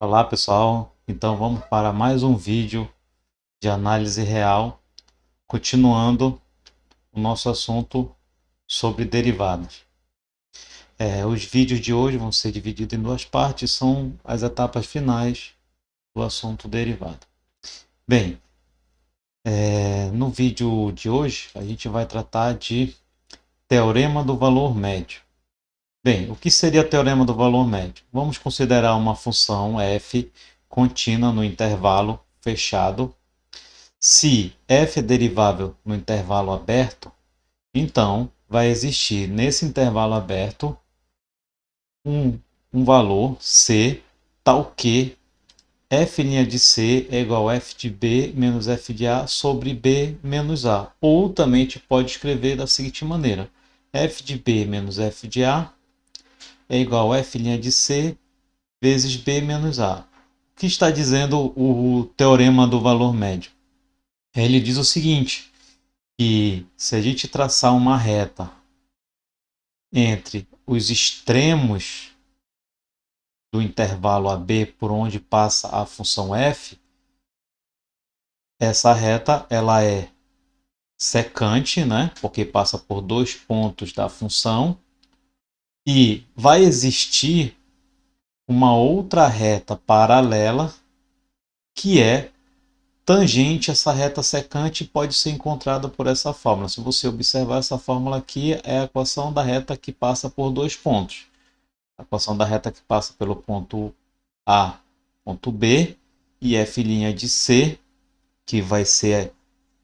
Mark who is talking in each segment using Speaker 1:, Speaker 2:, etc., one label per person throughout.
Speaker 1: Olá pessoal, então vamos para mais um vídeo de análise real, continuando o nosso assunto sobre derivadas. Os vídeos de hoje vão ser divididos em duas partes, são as etapas finais do assunto derivada. Bem, no vídeo de hoje a gente vai tratar de teorema do valor médio. Bem, o que seria o teorema do valor médio? Vamos considerar uma função f contínua no intervalo fechado. Se f é derivável no intervalo aberto, então vai existir nesse intervalo aberto um, um valor c tal que f' de c é igual a f de b menos f de a sobre b menos a. Ou também a gente pode escrever da seguinte maneira: f de b menos f de a é igual a f' de c vezes b menos a. O que está dizendo o teorema do valor médio? Ele diz o seguinte, que se a gente traçar uma reta entre os extremos do intervalo AB por onde passa a função f, essa reta ela é secante, né? Porque passa por dois pontos da função, e vai existir uma outra reta paralela que é tangente a essa reta secante, pode ser encontrada por essa fórmula. Se você observar essa fórmula aqui, é a equação da reta que passa por dois pontos. A equação da reta que passa pelo ponto A, ponto B, e f' de C, que vai ser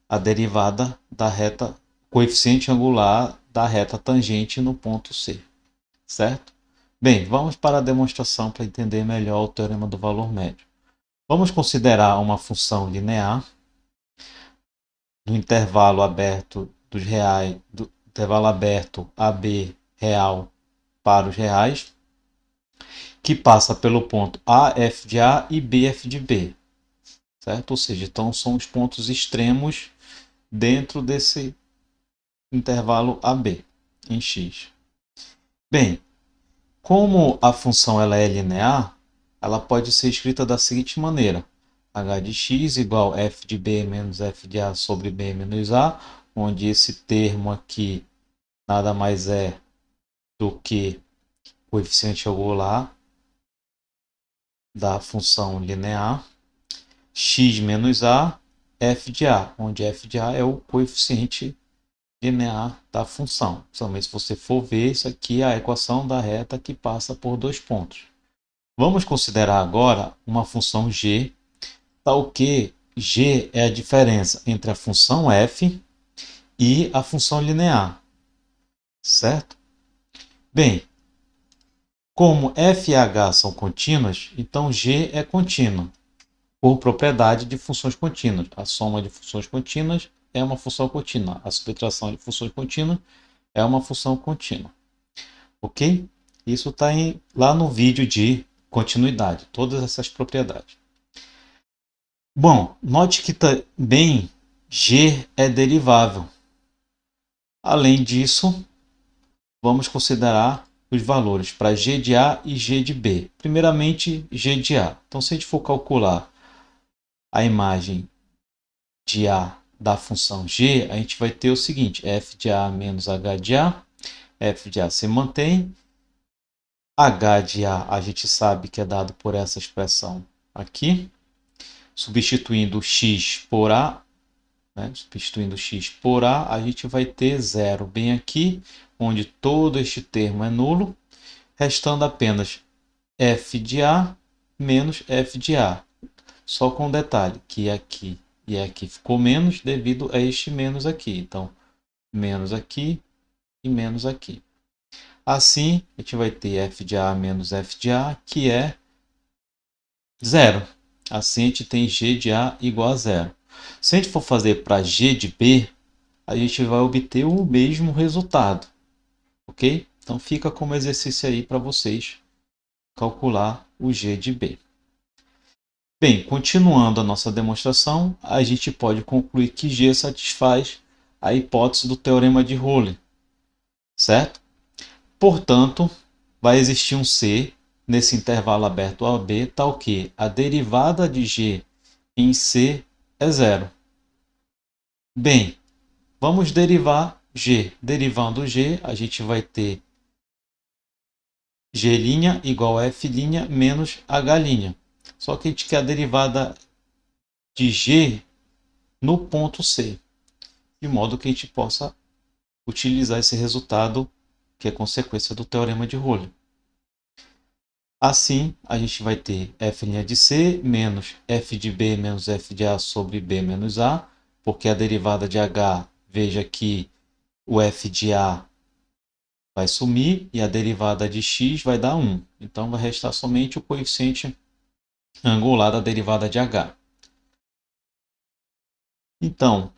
Speaker 1: a derivada da reta, coeficiente angular da reta tangente no ponto C, certo? Bem, vamos para a demonstração para entender melhor o teorema do valor médio. Vamos considerar uma função linear do intervalo aberto dos reais, do intervalo aberto AB real para os reais, que passa pelo ponto AF de A e BF de B, certo? Ou seja, então são os pontos extremos dentro desse intervalo AB em x. Bem, como a função ela é linear, ela pode ser escrita da seguinte maneira: h de x igual a f de b menos f de a sobre b menos a, onde esse termo aqui nada mais é do que o coeficiente angular da função linear, x menos a, f de a, onde f de a é o coeficiente linear da função. Principalmente se você for ver, isso aqui é a equação da reta que passa por dois pontos. Vamos considerar agora uma função g, tal que g é a diferença entre a função f e a função linear, certo? Bem, como f e h são contínuas, então g é contínua, por propriedade de funções contínuas. A soma de funções contínuas é uma função contínua. A subtração de funções contínuas é uma função contínua. Ok? Isso está lá no vídeo de continuidade, todas essas propriedades. Bom, note que também g é derivável. Além disso, vamos considerar os valores para g de A e g de B. Primeiramente, g de A. Então, se a gente for calcular a imagem de A da função g, a gente vai ter o seguinte: f de A menos h de A. F de A se mantém. H de A gente sabe que é dado por essa expressão aqui. Substituindo x por A, né? Substituindo x por A gente vai ter zero bem aqui, onde todo este termo é nulo, restando apenas f de A menos f de A. Só com um detalhe, que aqui e aqui ficou menos devido a este menos aqui. Então, menos aqui e menos aqui. Assim, a gente vai ter f de A menos f de A, que é zero. Assim, a gente tem g de A igual a zero. Se a gente for fazer para g de B, a gente vai obter o mesmo resultado. Ok? Então, fica como exercício aí para vocês calcular o g de B. Bem, continuando a nossa demonstração, a gente pode concluir que g satisfaz a hipótese do teorema de Rolle, certo? Portanto, vai existir um C nesse intervalo aberto AB está o quê? A derivada de g em C é zero. Bem, vamos derivar g. Derivando g, a gente vai ter g' igual a f' menos h'. Só que a gente quer a derivada de g no ponto C, de modo que a gente possa utilizar esse resultado, que é consequência do teorema de Rowley. Assim, a gente vai ter f' de C menos f de B menos f de A sobre B menos A, porque a derivada de H, veja que o f de A vai sumir e a derivada de x vai dar 1. Então, vai restar somente o coeficiente angular da derivada de H. Então,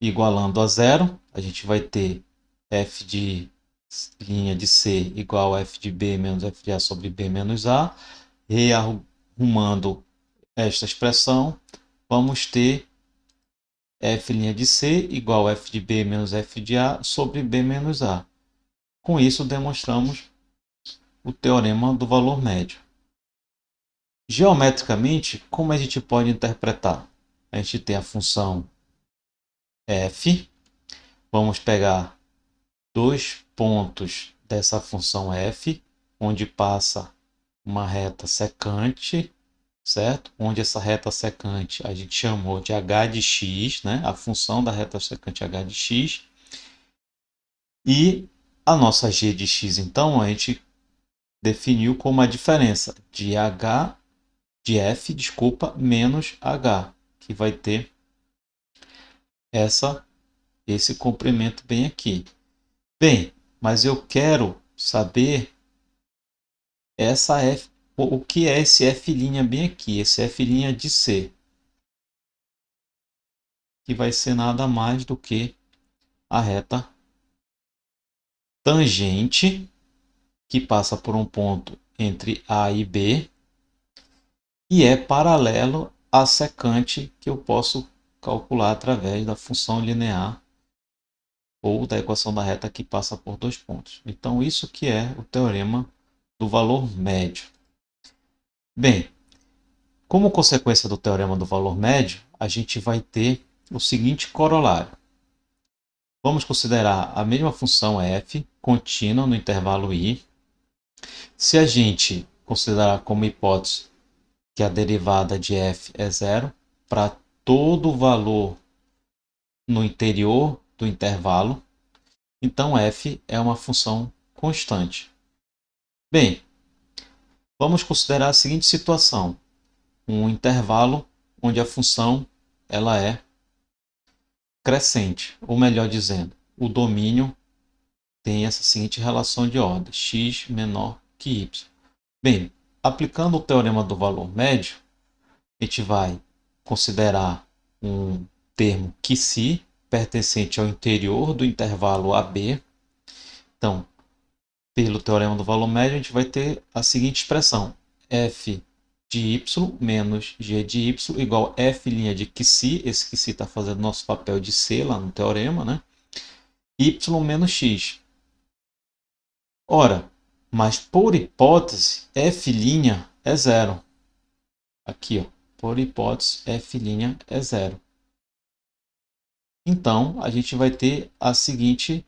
Speaker 1: igualando a zero, a gente vai ter f de linha de C igual a f de B menos f de A sobre B menos A. Rearrumando esta expressão, vamos ter f' de C igual a f de B menos f de A sobre B menos A. Com isso, demonstramos o teorema do valor médio. Geometricamente, como a gente pode interpretar? A gente tem a função f. Vamos pegar dois pontos dessa função f, onde passa uma reta secante, certo? Onde essa reta secante a gente chamou de h de x, né? A função da reta secante h de x. E a nossa g de x, então, a gente definiu como a diferença de f, menos h, que vai ter esse comprimento bem aqui. Bem, mas eu quero saber essa f, o que é esse f' bem aqui, esse f' de C, que vai ser nada mais do que a reta tangente que passa por um ponto entre A e B e é paralelo à secante, que eu posso calcular através da função linear ou da equação da reta que passa por dois pontos. Então, isso que é o teorema do valor médio. Bem, como consequência do teorema do valor médio, a gente vai ter o seguinte corolário. Vamos considerar a mesma função f contínua no intervalo i. Se a gente considerar como hipótese que a derivada de f é zero para todo valor no interior do intervalo, então f é uma função constante. Bem, vamos considerar a seguinte situação: um intervalo onde a função ela é crescente, ou melhor dizendo, o domínio tem essa seguinte relação de ordem, x menor que y. Bem, aplicando o teorema do valor médio, a gente vai considerar um termo que se pertencente ao interior do intervalo AB. Então, pelo teorema do valor médio, a gente vai ter a seguinte expressão: f de y menos g de y igual a f' de que-se, esse que-se está fazendo nosso papel de C lá no teorema, né? Y menos x. Ora, mas por hipótese, f' é zero. Aqui, ó, por hipótese, f' é zero. Então, a gente vai ter a seguinte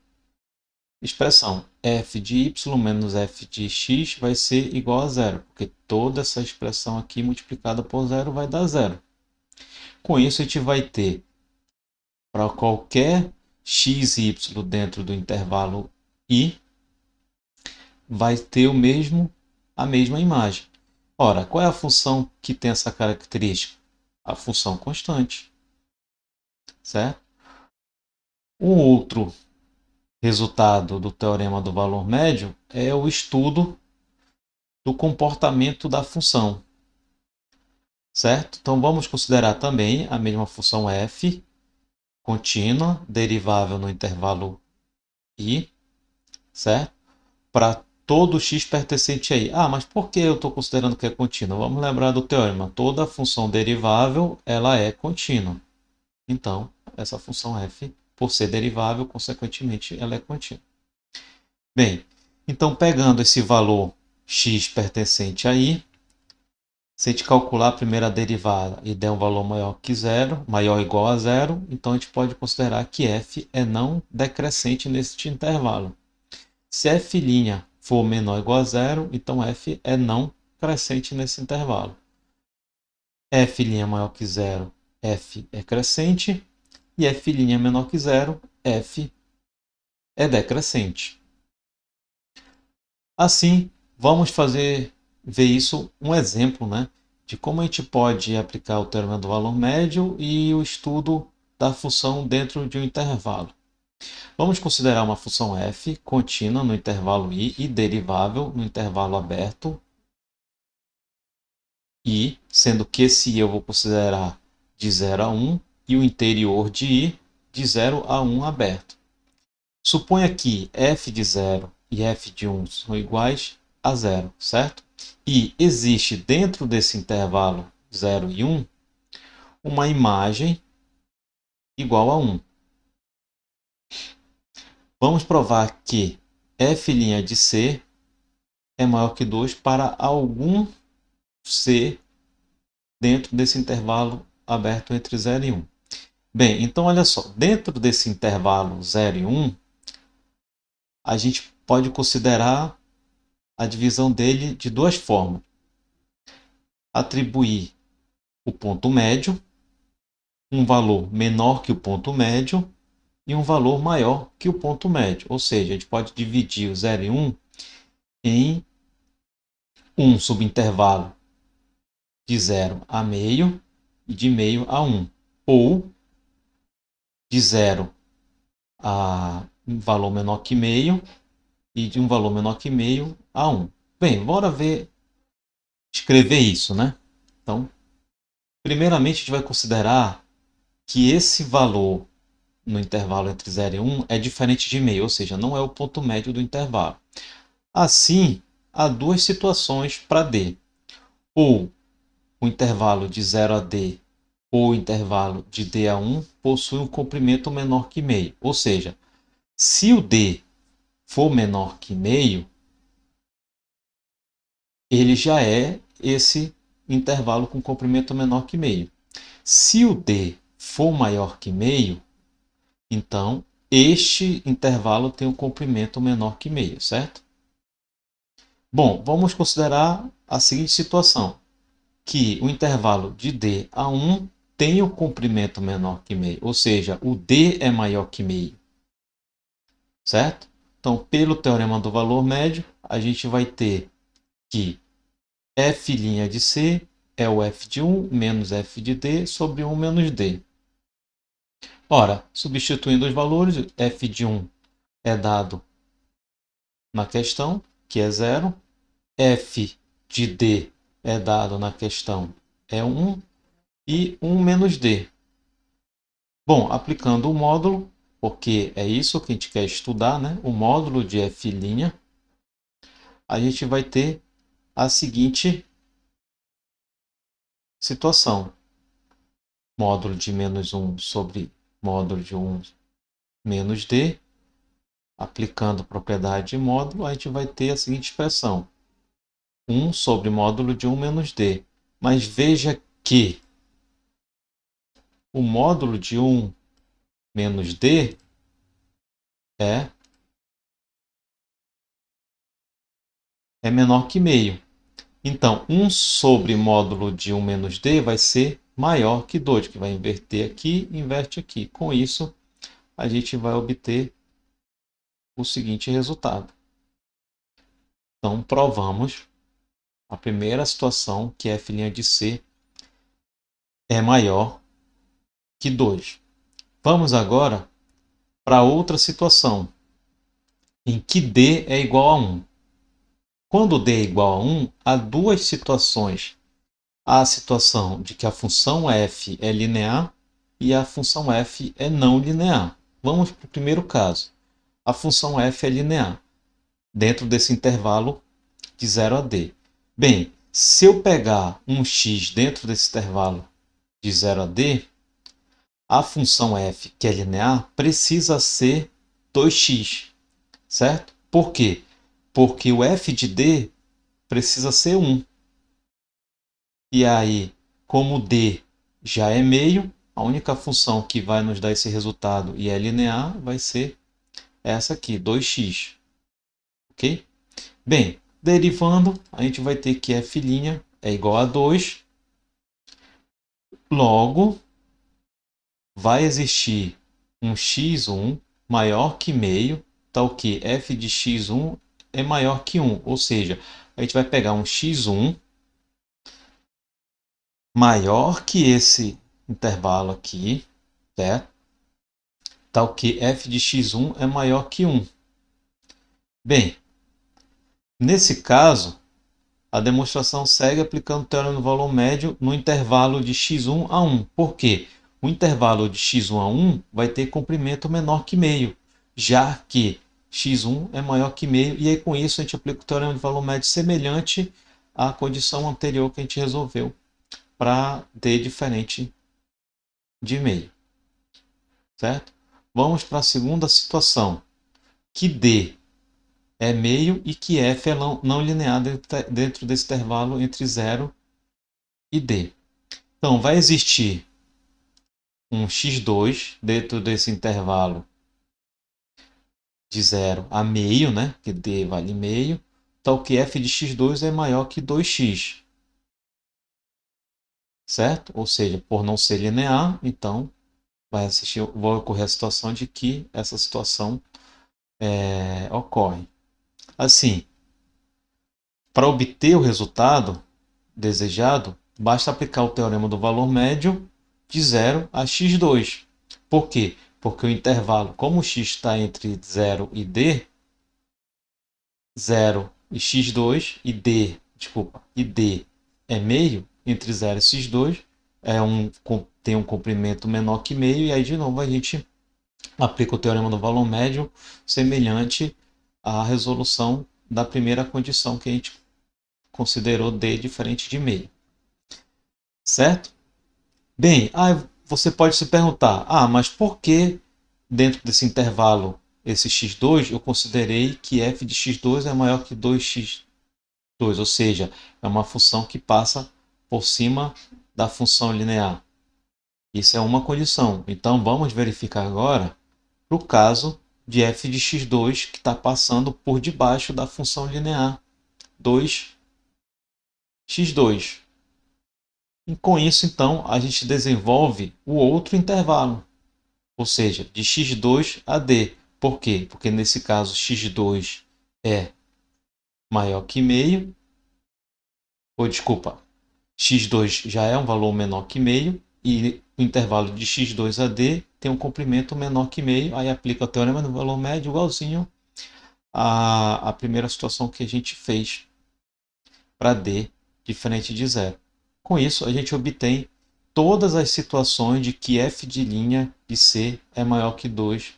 Speaker 1: expressão: f de y menos f de x vai ser igual a zero, porque toda essa expressão aqui multiplicada por zero vai dar zero. Com isso, a gente vai ter, para qualquer x e y dentro do intervalo i, vai ter a mesma imagem. Ora, qual é a função que tem essa característica? A função constante, certo? Um outro resultado do teorema do valor médio é o estudo do comportamento da função, certo? Então, vamos considerar também a mesma função f, contínua, derivável no intervalo i, certo? Para todo x pertencente a i. Ah, mas por que eu estou considerando que é contínua? Vamos lembrar do teorema. Toda função derivável ela é contínua. Então, essa função f, por ser derivável, consequentemente, ela é contínua. Bem, então pegando esse valor x pertencente a i. Se a gente calcular a primeira derivada e der um valor maior que zero, maior ou igual a zero, então a gente pode considerar que f é não decrescente neste intervalo. Se f' for menor ou igual a zero, então f é não crescente nesse intervalo. F' maior que zero, f é crescente, e f' menor que zero, f é decrescente. Assim, vamos ver isso um exemplo, né, de como a gente pode aplicar o teorema do valor médio e o estudo da função dentro de um intervalo. Vamos considerar uma função f contínua no intervalo i e derivável no intervalo aberto i, sendo que esse i eu vou considerar de 0 a 1 e o interior de i de 0 a 1 aberto. Suponha que f de 0 e f de 1 são iguais a 0, certo? E existe dentro desse intervalo 0 e 1 uma imagem igual a 1. Vamos provar que f' de c é maior que 2 para algum c dentro desse intervalo aberto entre 0 e 1. Bem, então olha só, dentro desse intervalo 0 e 1, a gente pode considerar a divisão dele de duas formas. Atribuir o ponto médio, um valor menor que o ponto médio e um valor maior que o ponto médio. Ou seja, a gente pode dividir o 0 e 1 em um subintervalo de 0 a meio e de meio a 1. Ou de 0 a um valor menor que meio e de um valor menor que meio a 1. Bem, bora escrever isso, né? Então, primeiramente, a gente vai considerar que esse valor no intervalo entre 0 e 1 é diferente de meio, ou seja, não é o ponto médio do intervalo. Assim, há duas situações para D. Ou o intervalo de 0 a D ou o intervalo de D a 1 possui um comprimento menor que meio. Ou seja, se o D for menor que meio, ele já é esse intervalo com comprimento menor que meio. Se o D for maior que meio, então este intervalo tem um comprimento menor que meio, certo? Bom, vamos considerar a seguinte situação, que o intervalo de D a 1 tem um comprimento menor que meio, ou seja, o D é maior que meio, certo? Então, pelo teorema do valor médio, a gente vai ter que f' de C é o f de 1 menos f de D sobre 1 menos D. Ora, substituindo os valores, f de 1 é dado na questão, que é 0. F de D é dado na questão, é 1. E 1 menos D. Bom, aplicando o módulo, porque é isso que a gente quer estudar, né? O módulo de f', a gente vai ter a seguinte situação. Módulo de menos 1 sobre módulo de 1 menos D. Aplicando propriedade de módulo, a gente vai ter a seguinte expressão. 1 sobre módulo de 1 menos D. Mas veja que o módulo de 1 menos D é menor que meio. Então, 1 sobre módulo de 1 menos D vai ser maior que 2, que vai inverter aqui e inverte aqui. Com isso, a gente vai obter o seguinte resultado. Então, provamos a primeira situação, que f' de C é maior que 2. Vamos agora para outra situação, em que D é igual a 1. Quando D é igual a 1, há duas situações. Há a situação de que a função f é linear e a função f é não linear. Vamos para o primeiro caso. A função f é linear, dentro desse intervalo de 0 a d. Bem, se eu pegar um x dentro desse intervalo de 0 a d, a função f, que é linear, precisa ser 2x, certo? Por quê? Porque o f de d precisa ser 1. E aí, como D já é meio, a única função que vai nos dar esse resultado e é linear vai ser essa aqui, 2x. Ok? Bem, derivando, a gente vai ter que f' é igual a 2. Logo, vai existir um x1 maior que meio, tal que f de x1 é maior que 1. Ou seja, a gente vai pegar um x1 maior que esse intervalo aqui, certo? Tal que f de x1 é maior que 1. Bem, nesse caso, a demonstração segue aplicando o teorema do valor médio no intervalo de x1 a 1. Por quê? O intervalo de x1 a 1 vai ter comprimento menor que meio, já que x1 é maior que meio, e aí com isso a gente aplica o teorema de valor médio semelhante à condição anterior que a gente resolveu para d diferente de meio. Certo? Vamos para a segunda situação, que d é meio e que f é não linear dentro desse intervalo entre 0 e d. Então, vai existir um x2 dentro desse intervalo de 0 a meio, né? Que d vale meio, tal que f de x2 é maior que 2x. Certo? Ou seja, por não ser linear, então vai ocorrer a situação de que essa situação ocorre. Assim, para obter o resultado desejado, basta aplicar o teorema do valor médio de 0 a x2. Por quê? Porque o intervalo, como o x está entre 0 e d, 0 e x2, e d é meio, entre 0 e x2, tem um comprimento menor que meio, e aí de novo a gente aplica o teorema do valor médio semelhante à resolução da primeira condição que a gente considerou d diferente de meio. Certo? Bem, você pode se perguntar, mas por que dentro desse intervalo, esse x2, eu considerei que f de x2 é maior que 2x2, ou seja, é uma função que passa por cima da função linear. Isso é uma condição. Então, vamos verificar agora para o caso de f de x2 que está passando por debaixo da função linear 2x2. E com isso, então, a gente desenvolve o outro intervalo, ou seja, de x2 a d. Por quê? Porque nesse caso x2 é maior que meio, ou desculpa, x2 já é um valor menor que meio, e o intervalo de x2 a d tem um comprimento menor que meio, aí aplica o teorema do valor médio igualzinho à primeira situação que a gente fez para d diferente de zero. Com isso, a gente obtém todas as situações de que f de linha de C é maior que 2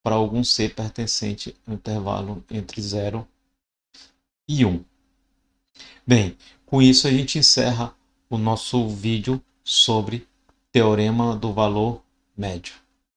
Speaker 1: para algum C pertencente ao intervalo entre 0 e 1. Bem, com isso a gente encerra o nosso vídeo sobre teorema do valor médio.